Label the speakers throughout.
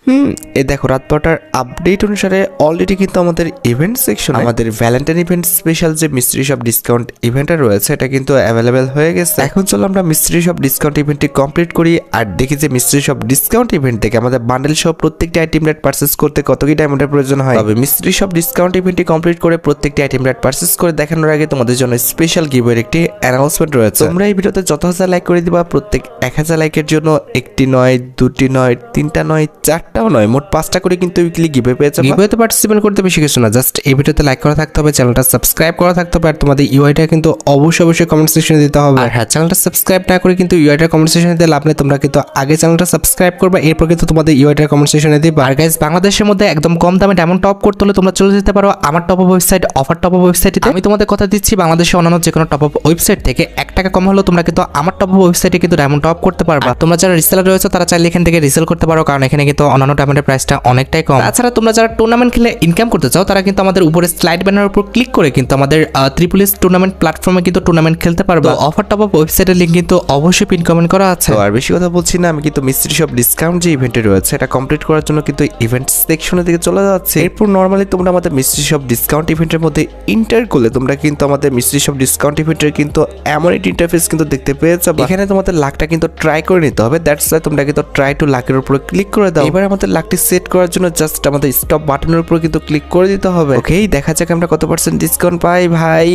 Speaker 1: এই দেখো রাত 12টার আপডেট অনুসারে অলরেডি কিন্তু আমাদের ইভেন্ট সেকশনে আমাদের ভ্যালেন্টাইন ইভেন্ট স্পেশাল যে মিস্ট্রি শপ ডিসকাউন্ট ইভেন্টটা রয়েছে এটা কিন্তু অ্যাভেলেবেল হয়ে গেছে। এখন চলো আমরা মিস্ট্রি শপ ডিসকাউন্ট ইভেন্টটি কমপ্লিট করি আর দেখি যে মিস্ট্রি শপ ডিসকাউন্ট ইভেন্ট থেকে আমাদের বান্ডেল সহ প্রত্যেকটি আইটেম রেট পারচেস করতে কত কি ডায়মন্ডের প্রয়োজন হয়। তবে মিস্ট্রি শপ ডিসকাউন্ট ইভেন্টটি কমপ্লিট করে প্রত্যেকটি আইটেম রেট পারচেস করে দেখানোর আগে তোমাদের জন্য স্পেশাল গিভওয়ের একটি অ্যানাউন্সমেন্ট রয়েছে। তোমরা এই ভিডিওতে যত হাজার লাইক করে দিবা প্রত্যেক 1000 লাইকের জন্য একটি নয়, দুটি নয়, তিনটা নয়, চারটাও নয়, মোট 5টা করে কিন্তু উইকলি গিভওয়ে পেয়ে যাবে। গিভওয়েতে পার্টিসিপেট করতে বেশি কিছু না, জাস্ট এই ভিডিওতে লাইক করা থাকতে হবে, চ্যানেলটা সাবস্ক্রাইব করা থাকতে হবে আর তোমাদের ইউআইটা কিন্তু অবশ্যই কমেন্ট সেকশনে দিতে হবে। আর হ্যাঁ, চ্যানেলটা সাবস্ক্রাইব না করে কিন্তু ইউআইটা কমেন্ট সেকশনে দিতে লাভ নেই, তোমরা কিন্তু আগে চ্যানেলটা সাবস্ক্রাইব করবে এরপর কিন্তু তোমাদের ইউআইটা কমেন্ট সেকশনে দিবে। আর গাইস, বাংলাদেশের মধ্যে একদম কম দামে ডায়মন্ড টপ করতে হলে তোমরা চলে যেতে পারো আমার top up website offer top up ওয়েবসাইটে। আমি তোমাদের কথা দিচ্ছি বাংলাদেশের অন্যান্য যে কোনো টপ আপ ওয়েবসাইট থেকে 1 টাকা কম হলেও তোমরা কিন্তু আমার টপ আপ ওয়েবসাইটে কিন্তু ডায়মন্ড টপ করতে পারবা। তোমরা যারা রিসেলার রয়েছে তারা চাইলে এখান থেকে রিসেল করতে পারো, কারণ এখানে কিন্তু অন্যান্য ডায়মন্ডের প্রাইসটা অনেকটাই কম। তাছাড়া তোমরা যারা টুর্নামেন্ট খেলে ইনকাম করতে চাও তারা কিন্তু আমাদের উপরে স্লাইড ব্যানারের উপর ক্লিক করে কিন্তু আমাদের ট্রিপল এস টুর্নামেন্ট প্ল্যাটফর্মে কিন্তু টুর্নামেন্ট খেলতে পারবে। অফার টপ আপ ওয়েবসাইটের লিংক কিন্তু অবশ্যই পিন কমেন্ট করা আছে। আর বেশি কথা বলছি না, আমি কিন্তু মিস্ট্রি শপ ডিসকাউন্ট যে ইভেন্টে রয়েছে এটা কমপ্লিট করার জন্য কিন্তু ইভেন্ট সেকশনের দিকে চলে যাচ্ছে। এরপর নর্মালি তোমরা আমাদের মিস্ট্রি শপ ডিসকাউন্ট ইভেন্টের মধ্যে ইন্টার করলে তোমরা কিন্তু আমাদের মিস্ট্রি শপ ডিসকাউন্ট ইভেন্টের কিন্তু এমন একটি ইন্টারফেস কিন্তু দেখতে পেয়ে যাবে। এখানে তোমাদের লাকটা কিন্তু ট্রাই করে নিতে হবে, দ্যাটস ওয়াই তোমরা কিন্তু ট্রাই টু লাকের উপরে ক্লিক করে দাও। এবার আমাদের লাকটি সেট করার জন্য জাস্ট আমাদের স্টপ বাটনের উপর কিন্তু ক্লিক করে দিতে হবে। ওকে, দেখা যাক আমরা কত % ডিসকাউন্ট পাই ভাই।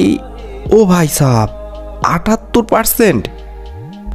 Speaker 1: ও ভাই সাহেব, 78%।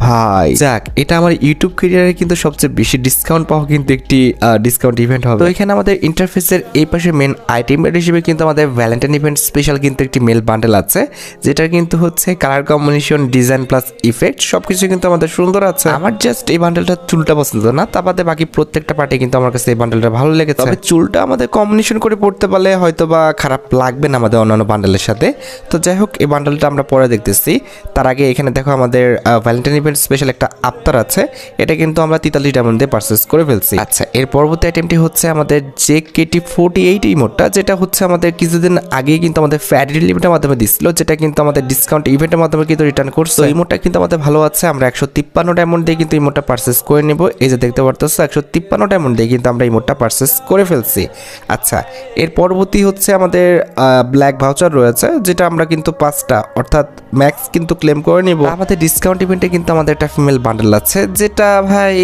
Speaker 1: ভাই যাক, এটা আমার ইউটিউব ক্যারিয়ারে কিন্তু সবচেয়ে বেশি ডিসকাউন্ট পাওয়া কিন্তু একটি ডিসকাউন্ট ইভেন্ট হবে। তো এখানে আমাদের ইন্টারফেসের এই পাশে মেন আইটেম হিসেবে কিন্তু আমাদের ভ্যালেন্টাইন ইভেন্ট স্পেশাল কিন্তু একটি মেল বান্ডেল আছে, যেটা কিন্তু হচ্ছে colour combination, design plus effect সবকিছু কিন্তু আমাদের সুন্দর আছে। আমার জাস্ট এই বান্ডেলটা চুলটা পছন্দ না, তা বাদে বাকি প্রত্যেকটা পার্টি কিন্তু আমার কাছে এই বান্ডেলটা ভালো লেগেছে। তবে চুলটা আমাদের কম্বিনেশন করে পড়তে পারলে হয়তো বা খারাপ লাগবে না আমাদের অন্যান্য বান্ডেলের সাথে। তো যাই হোক, এই বান্ডেলটা আমরা পরে দেখতেছি। তার আগে এখানে দেখো আমাদের ভ্যালেন্টাইন ইভেন্ট স্পেশাল একটা আফতার আছে, এটা কিন্তু আমরা 43 ডায়মন্ড দিয়ে পারচেজ করে ফেলছি। আচ্ছা, এর পরবর্তী আইটেমটি হচ্ছে আমাদের JKT48 ইমোটটা, যেটা হচ্ছে আমাদের কিছুদিন আগেই কিন্তু আমাদের ফ্যারি লিমিটের মাধ্যমে দিছিল, যেটা কিন্তু আমাদের ডিসকাউন্ট ইভেন্টের মাধ্যমে কিন্তু রিটার্ন করছে। ইমোটটা কিন্তু আমাদের ভালো আছে, আমরা 153 ডায়মন্ড দিয়ে কিন্তু ইমোটটা পারচেজ করে নেব। এই যে দেখতে পারতেছো 153 ডায়মন্ড দিয়ে কিন্তু আমরা ইমোটটা পারচেজ করে ফেলছি। আচ্ছা, এর পরবর্তী হচ্ছে আমাদের ব্ল্যাক ভাউচার রয়েছে, যেটা আমরা কিন্তু 5টা অর্থাৎ ম্যাক্স কিন্তু ক্লেম করে নিব। আমাদের ডিসকাউন্ট ইভেন্টে কিন্তু আমাদের একটা ফিমেল বান্ডেল আছে, যেটা ভাই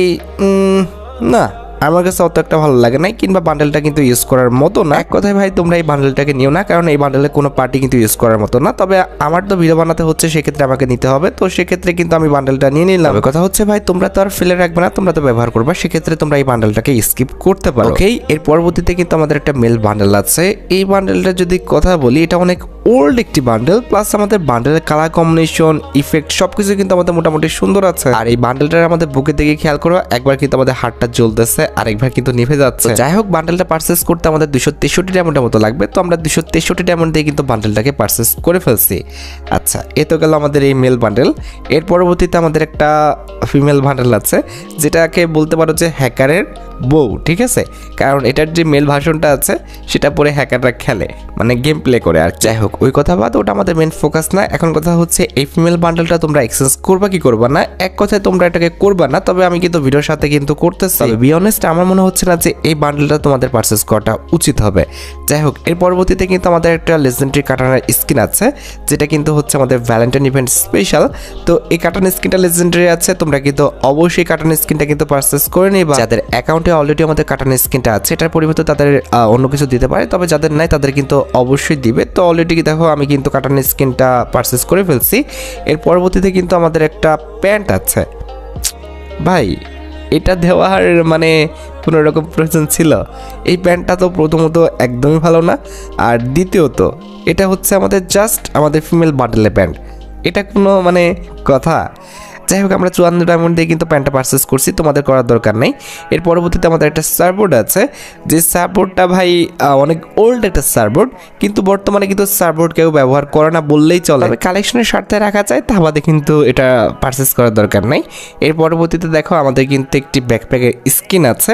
Speaker 1: না আমার কাছে অত একটা ভালো লাগে নাই, কিংবা বান্ডেলটা কিন্তু ইউজ করার মতো না। এক কথায় ভাই, তোমরা এই বান্ডেলটাকে নিও না, কারণ এই বান্ডেলে কোনো পার্টি কিন্তু ইউজ করার মতো না। তবে আমার তো ভিডিও বানাতে হচ্ছে, সেক্ষেত্রে আমাকে নিতে হবে, তো সেক্ষেত্রে কিন্তু আমি বান্ডেলটা নিয়ে নিলাম। কথা হচ্ছে ভাই, তোমরা তো আর ফেলে রাখবে না, তোমরা তো ব্যবহার করবা, সেক্ষেত্রে তোমরা এই বান্ডেলটাকে স্কিপ করতে পারো। ওকে, এর পরবর্তীতে কিন্তু আমাদের একটা মেল বান্ডেল আছে। এই বান্ডেলটা যদি কথা বলি, এটা অনেক ওল্ড একটি বান্ডেল, প্লাস আমাদের বান্ডেলের কালার কম্বিনেশন, ইফেক্ট সবকিছু কিন্তু আমাদের মোটামুটি সুন্দর আছে। আর এই বান্ডেলটার আমাদের বুকের দিকে খেয়াল করো, একবার কিন্তু আমাদের হাতটা জ্বলতেছে, আরেকবার কিন্তু নিভে যাচ্ছে। যাই হোক, বান্ডেলটা পারচেস করতে আমাদের 263 ডায়মন্ডের মতো লাগবে, তো আমরা 263 ডায়মন্ড দিয়ে কিন্তু বান্ডেলটাকে পারচেস করে ফেলছি। আচ্ছা, এ তো গেল আমাদের এই মেল বান্ডেল। এর পরবর্তীতে আমাদের একটা ফিমেল বান্ডেল আছে, যেটাকে বলতে পারো যে হ্যাকারের বউ, ঠিক আছে, কারণ এটার যে মেল ভার্সনটা আছে সেটা পরে হ্যাকাররা খেলে, মানে গেম প্লে করে। আর যাই হোক, ওই কথা বাদ, ওটা আমাদের মেন ফোকাস না। এখন কথা হচ্ছে এই ফিমেল বান্ডেলটা তোমরা এক্সচেঞ্জ করবা কি করবা না। এক কথায় তোমরা এটাকে করবা না, তবে আমি কিন্তু ভিডিওর সাথে কিন্তু করতেছি। বি অনেস্ট, আমার মনে হচ্ছে না যে এই বান্ডেলটা তোমাদের পারচেস করাটা উচিত হবে। যাই হোক, এর পরবর্তীতে কিন্তু আমাদের একটা লেজেন্ডারি কাটানার স্কিন আছে, যেটা কিন্তু হচ্ছে আমাদের ভ্যালেন্টাইন ইভেন্ট স্পেশাল। তো এই কাটান স্কিনটা লেজেন্ডারি আছে, তোমরা কিন্তু অবশ্যই কাটান স্কিনটা কিন্তু পারচেস করে নিবা। যাদের অ্যাকাউন্টে অলরেডি আমাদের কাটান স্কিনটা আছে, এটার পরিবর্তে তাদের অন্য কিছু দিতে পারে, তবে যাদের নাই তাদের কিন্তু অবশ্যই দিবে। তো অলরেডি দেখো আমি কিন্তু কাটান স্কিনটা পারচেস করে ফেলছি। এর পরবর্তীতে কিন্তু আমাদের একটা প্যান্ট আছে। ভাই, এটা দেওয়ার মানে কোনো রকম প্রয়োজন ছিল? এই প্যান্টটা তো প্রথমত একদমই ভালো না, আর দ্বিতীয়ত এটা হচ্ছে আমাদের জাস্ট আমাদের ফিমেল বান্ডেলের প্যান্ট, এটা কোনো মানে কথা? যাই হোক, আমরা 54 ডায়মন্ড দিয়ে কিন্তু প্যান্টটা পারচেস করছি, তোমাদের করার দরকার নেই। এর পরবর্তীতে আমাদের একটা সার্ভবোর্ড আছে, যে সার্ভবোর্ডটা ভাই অনেক ওল্ড একটা সার্ভবোর্ড, কিন্তু বর্তমানে কিন্তু সার্ভবোর্ড কেউ ব্যবহার করে না বললেই চলে, তবে কালেকশনের স্বার্থে রাখা যায়, তা বাদে কিন্তু এটা পারচেস করার দরকার নেই। এর পরবর্তীতে দেখো আমাদের কিন্তু একটি ব্যাকপ্যাকের স্কিন আছে,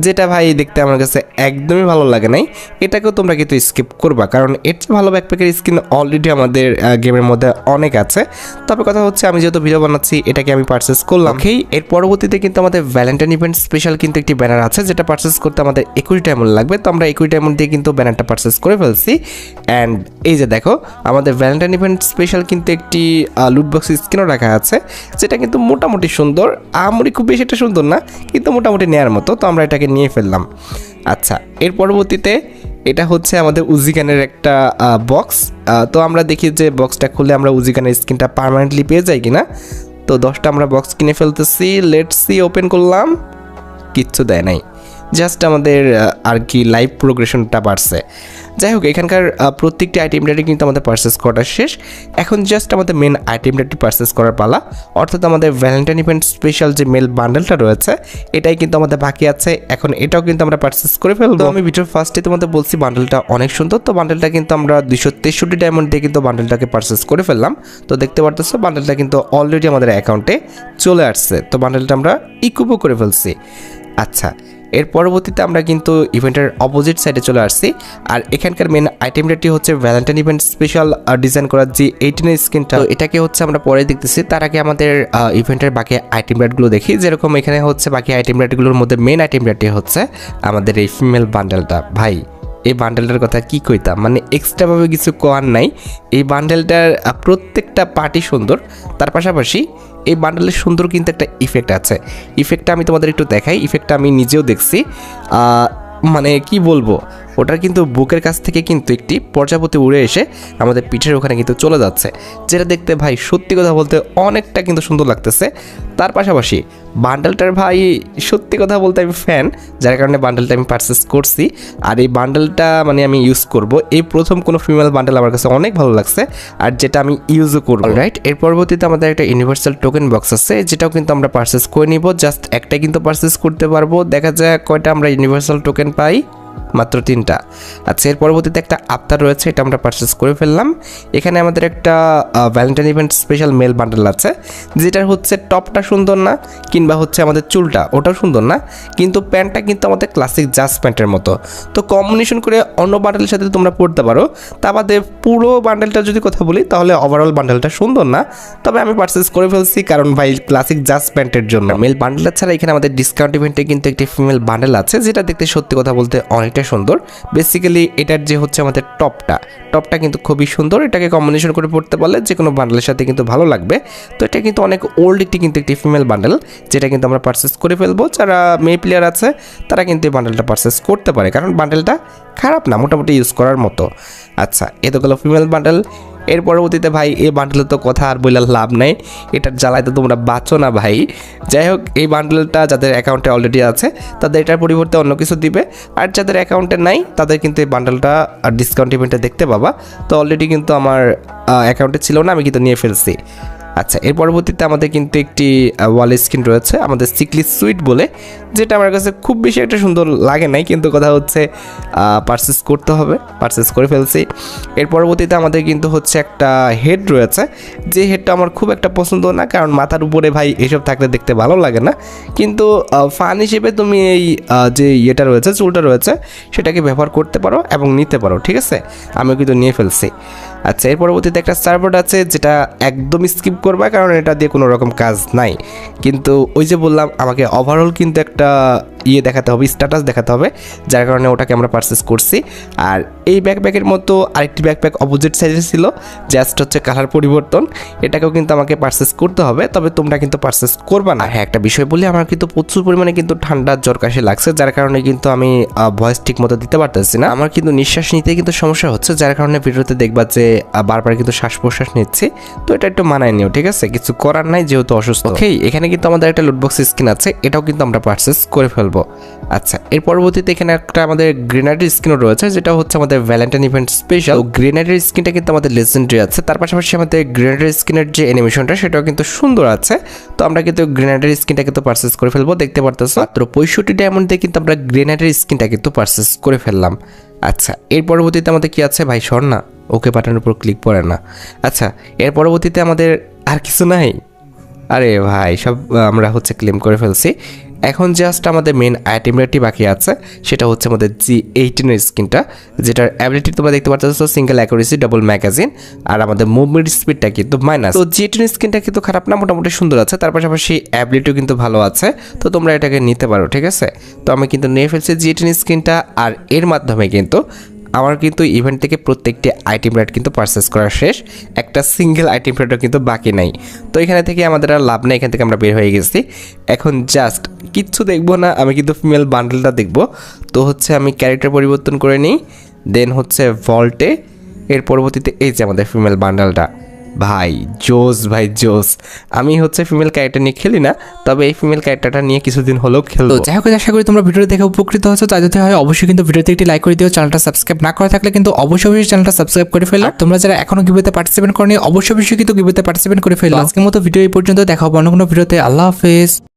Speaker 1: যেটা ভাই দেখতে আমার কাছে একদমই ভালো লাগে নাই, এটাকেও তোমরা কিন্তু স্কিপ করবা, কারণ এর চেয়ে ভালো ব্যাকপ্যাকের স্কিন অলরেডি আমাদের গেমের মধ্যে অনেক আছে। তবে কথা হচ্ছে, আমি যেহেতু ভিডিও বানাচ্ছি, এটাকে আমি পারচেস করলাম। ওকেই, এর পরবর্তীতে কিন্তু আমাদের ভ্যালেন্টাইন ইভেন্ট স্পেশাল কিন্তু একটি ব্যানার আছে, যেটা পারচেস করতে আমাদের 20 ডায়মন্ড লাগবে। তো আমরা 20 ডায়মন্ড দিয়ে কিন্তু ব্যানারটা পারচেস করে ফেলছি। অ্যান্ড এই যে দেখো, আমাদের ভ্যালেন্টাইন ইভেন্ট স্পেশাল কিন্তু একটি লুটবক্স স্ক্রিনও রাখা আছে, যেটা কিন্তু মোটামুটি সুন্দর। আমরি খুব বেশি একটা সুন্দর না, কিন্তু মোটামুটি নেওয়ার মতো। তো আমরা এটাকে নিয়ে ফেললাম। আচ্ছা, এর পরবর্তীতে এটা হচ্ছে আমাদের উজিগানের একটা বক্স। তো আমরা দেখি যে বক্সটা খুলে আমরা উজিগানের স্ক্রিনটা পার্মানেন্টলি পেয়ে যাই কিনা। তো 10টা আমরা বক্স কিনে ফেলতেছি। লেটস সি, ওপেন করলাম, কিচ্ছু দেয় নাই, জাস্ট আমাদের আর কি লাইভ প্রোগ্রেশনটা বাড়ছে। যাই হোক, এখানকার প্রত্যেকটি আইটেমটাই কিন্তু আমাদের পারচেস করা শেষ। এখন জাস্ট আমাদের মেন আইটেমটাটি পারচেস করার পালা, অর্থাৎ আমাদের ভ্যালেন্টাইন ইভেন্ট স্পেশাল যে মেল বান্ডেলটা রয়েছে এটাই কিন্তু আমাদের বাকি আছে। এখন এটাও কিন্তু আমরা পারচেস করে ফেলবো। আমি ভিডিওর ফার্স্টে তোমাদের বলছি বান্ডেলটা অনেক সুন্দর। তো বান্ডেলটা কিন্তু আমরা 263 ডায়মন্ড দিয়ে কিন্তু বান্ডেলটাকে পারচেস করে ফেললাম। তো দেখতে পারতেছো বান্ডেলটা কিন্তু অলরেডি আমাদের অ্যাকাউন্টে চলে আসছে। তো বান্ডেলটা আমরা ইকুপও করে ফেলছি। আচ্ছা, এর পরবর্তীতে আমরা কিন্তু ইভেন্টের অপোজিট সাইডে চলে আসছি। আর এখানকার মেন আইটেমটি হচ্ছে ভ্যালেন্টাইন ইভেন্ট স্পেশাল ডিজাইন করা যে 18 স্ক্রিনটা। তো এটাকে হচ্ছে আমরা পরে দেখতেছি। তার আগে আমাদের ইভেন্টের বাকি আইটেম রেটগুলো দেখি। যেরকম এখানে হচ্ছে বাকি আইটেম রেটগুলোর মধ্যে মেন আইটেম রেটটি হচ্ছে আমাদের এই ফিমেল বান্ডেলটা। ভাই, এই বান্ডেলটার কথা কি কইতাম, মানে এক্সট্রাভাবে কিছু কোয়ার নাই। এই বান্ডেলটার প্রত্যেকটা পার্টি সুন্দর, তার পাশাপাশি এই বান্ডেলের সুন্দর কিন্তু একটা ইফেক্ট আছে। ইফেক্টটা আমি তোমাদের একটু দেখাই। ইফেক্টটা আমি নিজেও দেখছি। মানে কি বলবো, ওটার কিন্তু বুকের কাছ থেকে কিন্তু একটি প্রজাপতি উড়ে এসে আমাদের পিঠের ওখানে কিন্তু চলে যাচ্ছে, যেটা দেখতে ভাই সত্যি কথা বলতে অনেকটা কিন্তু সুন্দর লাগতেছে। তার পাশাপাশি বান্ডেলটার ভাই সত্যি কথা বলতে আমি ফ্যান, যার কারণে বান্ডেলটা আমি পারচেস করছি। আর এই বান্ডেলটা মানে আমি ইউজ করব, এই প্রথম কোনো ফিমেল বান্ডেল আমার কাছে অনেক ভালো লাগছে, আর যেটা আমি ইউজও করবো। রাইট, এর পরবর্তীতে আমাদের একটা ইউনিভার্সাল টোকেন বক্স আছে, যেটাও কিন্তু আমরা পারচেস করে নিব। জাস্ট একটাই কিন্তু পারচেস করতে পারবো। দেখা যায় কয়টা আমরা ইউনিভার্সাল টোকেন পাই, মাত্র 3টা। আচ্ছা, এর পরবর্তীতে একটা আফতার রয়েছে, এটা আমরা পারচেস করে ফেললাম। এখানে আমাদের একটা Valentine event special male bundle আছে, যেটার হচ্ছে টপটা সুন্দর না, কিংবা হচ্ছে আমাদের চুলটা ওটাও সুন্দর না, কিন্তু প্যান্টটা কিন্তু আমাদের ক্লাসিক জাজ প্যান্টের মতো। তো কম্বিনেশন করে অন্য বান্ডেলের সাথে তোমরা পড়তে পারো। তা বাদে পুরো বান্ডেলটা যদি কথা বলি, তাহলে ওভারঅল বান্ডেলটা সুন্দর না, তবে আমি পারচেস করে ফেলছি কারণ ভাই ক্লাসিক জাজ প্যান্টের জন্য। মেল বান্ডেল ছাড়া এখানে আমাদের ডিসকাউন্ট ইভেন্টে কিন্তু একটি ফিমেল বান্ডেল আছে, যেটা দেখতে সত্যি কথা বলতে অনেকটা সুন্দর। বেসিক্যালি এটার যে হচ্ছে আমাদের টপটা কিন্তু খুবই সুন্দর। এটাকে কম্বিনেশন করে পড়তে পারলে যে কোনো বান্ডেলের সাথে কিন্তু ভালো লাগবে। তো এটা কিন্তু অনেক ওল্ড একটি ফিমেল বান্ডেল, যেটা কিন্তু আমরা পারচেস করে ফেলবো। যারা মেয়ে প্লেয়ার আছে তারা কিন্তু এই বান্ডেলটা পারচেস করতে পারে, কারণ বান্ডেলটা খারাপ না, মোটামুটি ইউজ করার মতো। আচ্ছা, এ তো গেল ফিমেল বান্ডেল। এর পরবর্তীতে ভাই এই বান্ডেলের তো কথা আর বলার লাভ নাই, এটার জ্বালায় তো তোমরা বাঁচো না ভাই। যাই হোক, এই বান্ডেলটা যাদের অ্যাকাউন্টে অলরেডি আছে তাদের এটার পরিবর্তে অন্য কিছু দিবে, আর যাদের অ্যাকাউন্টে নাই তাদের কিন্তু এই বান্ডেলটা ডিসকাউন্ট ইভেন্টে দেখতে পাবা। তো অলরেডি কিন্তু আমার অ্যাকাউন্টে ছিল না, আমি কিন্তু নিয়ে ফেলছি। আচ্ছা, এর পরবর্তীতে আমাদের কিন্তু একটি ওয়াল স্ক্রিন রয়েছে আমাদের সিকলি সুইট বলে, যেটা আমার কাছে খুব বেশি একটা সুন্দর লাগে নাই, কিন্তু কথা হচ্ছে পারচেস করতে হবে, পারচেস করে ফেলছি। এর পরবর্তীতে আমাদের কিন্তু হচ্ছে একটা হেড রয়েছে, যে হেডটা আমার খুব একটা পছন্দ না, কারণ মাথার উপরে ভাই এসব থাকলে দেখতে ভালো লাগে না। কিন্তু ফান হিসেবে তুমি এই যে ইয়েটা রয়েছে, চুলটা রয়েছে, সেটাকে ব্যবহার করতে পারো এবং নিতে পারো, ঠিক আছে? আমিও কিন্তু নিয়ে ফেলছি। আচ্ছা, এর পরবর্তীতে একটা সার্ভার আছে, যেটা একদম স্কিপ করবা, কারণ এটা দিয়ে কোনো রকম কাজ নাই। কিন্তু ওই যে বললাম, আমাকে ওভারঅল কিন্তু একটা দেখাতে হবে, স্ট্যাটাস দেখাতে হবে, যার কারণে ওটাকে আমরা পারচেস করছি। আর এই ব্যাকপ্যাকের মতো আরেকটি ব্যাকপ্যাক অপোজিট সাইজে ছিল, জাস্ট হচ্ছে কালার পরিবর্তন, এটাকেও কিন্তু আমাকে পারচেস করতে হবে, তবে তোমরা কিন্তু পারচেস করবা না। হ্যাঁ, একটা বিষয় বলি, আমার কিন্তু প্রচুর পরিমাণে কিন্তু ঠান্ডা জ্বর কাশি লাগছে, যার কারণে কিন্তু আমি ভয়েস ঠিক মতো দিতে পারতেছি না। আমার কিন্তু নিঃশ্বাস নিতে কিন্তু সমস্যা হচ্ছে, যার কারণে ভিডিওতে দেখবা যে বারবার কিন্তু শ্বাস প্রশ্বাস নিচ্ছি। তো এটা একটু মানায় নিও, ঠিক আছে? কিছু করার নাই, যেহেতু অসুস্থ। ওকে, এখানে কিন্তু আমাদের একটা লুটবক্স স্কিন আছে, এটাও কিন্তু আমরা পারচেস করে ফেলবো। আচ্ছা, এর পরবর্তীতে এখানে একটা আমাদের গ্রেনাডের স্কিনও রয়েছে, যেটা হচ্ছে আমাদের ভ্যালেন্টাইন ইভেন্ট স্পেশাল। গ্রেনাডের স্কিনটা কিন্তু আমাদের লেজেন্ডারি আছে, তার পাশাপাশি আমাদের গ্রেনাডের স্কিনের যে অ্যানিমেশনটা সেটাও কিন্তু সুন্দর আছে। তো আমরা কিন্তু গ্রেনাডের স্কিনটা কিন্তু পারচেস করে ফেলবো। দেখতে পারতেছো মাত্র 65 ডায়মন্ড দিয়ে কিন্তু আমরা গ্রেনাডের স্কিনটা কিন্তু পারচেস করে ফেললাম। আচ্ছা, এর পরবর্তীতে আমাদের কি আছে ভাই? সর না, ওকে বাটনের উপর ক্লিক করে না। আচ্ছা, এর পরবর্তীতে আমাদের আর কিছু নাই। আরে ভাই, সব আমরা হচ্ছে ক্লেম করে ফেলছি। এখন জাস্ট আমাদের মেন আইটেম রেটটি বাকি আছে, সেটা হচ্ছে আমাদের G18 এর স্কিনটা, যেটার অ্যাবিলিটি তোমরা দেখতে পাচ্ছ সিঙ্গেল অ্যাকুরেসি, ডাবল ম্যাগাজিন, আর আমাদের মুভমেন্ট স্পিডটা কিন্তু মাইনাস। তো G18 স্কিনটা কিন্তু খারাপ না, মোটামুটি সুন্দর আছে, তার পাশাপাশি অ্যাবিলিটিও কিন্তু ভালো আছে, তো তোমরা এটাকে নিতে পারো, ঠিক আছে। তো আমি কিন্তু নিয়ে ফেলছি G18 স্কিনটা, আর এর মাধ্যমে কিন্তু আমার কিন্তু ইভেন্ট থেকে প্রত্যেকটি আইটেম রেট কিন্তু পারচেস করা শেষ, একটা সিঙ্গেল আইটেম রেটও কিন্তু বাকি নাই। তো এখানে থেকে আমাদের আর লাভ নেই, এখান থেকে আমরা বের হয়ে গেছি। এখন জাস্ট কিচ্ছু দেখবো না, আমি কিন্তু ফিমেল বান্ডেলটা দেখবো। তো হচ্ছে আমি ক্যারেক্টার পরিবর্তন করে নিই, দেন হচ্ছে ভল্টে, এর পরবর্তীতে এই যে আমাদের ফিমেল বান্ডেলটা। ভাই জোস, ভাই জোস। আমি হচ্ছে ফিমেল ক্যারেক্টার নিয়ে খেলি না, তবে এই ফিমেল ক্যারেক্টারটা নিয়ে কিছুদিন হলেও খেলবো।
Speaker 2: তো যাই হোক, আশা করি তোমরা ভিডিওটি দেখে উপকৃত হচ্ছ। তাই যদি হয় অবশ্যই কিন্তু ভিডিওতে একটি লাইক করে দিও। চ্যানেলটা সাবস্ক্রাইব না করা থাকলে কিন্তু অবশ্যই চ্যানেলটা সাবস্ক্রাইব করে ফেলো। তোমরা যারা এখনো গিভওয়েতে পার্টিসিপেট করনি অবশ্যই কিন্তু গিভওয়েতে পার্টিসিপেট করে ফেলো। আজকের মতো ভিডিও এই পর্যন্ত, দেখা হবে অন্য কোনো ভিডিওতে। আল্লাহ হাফেজ।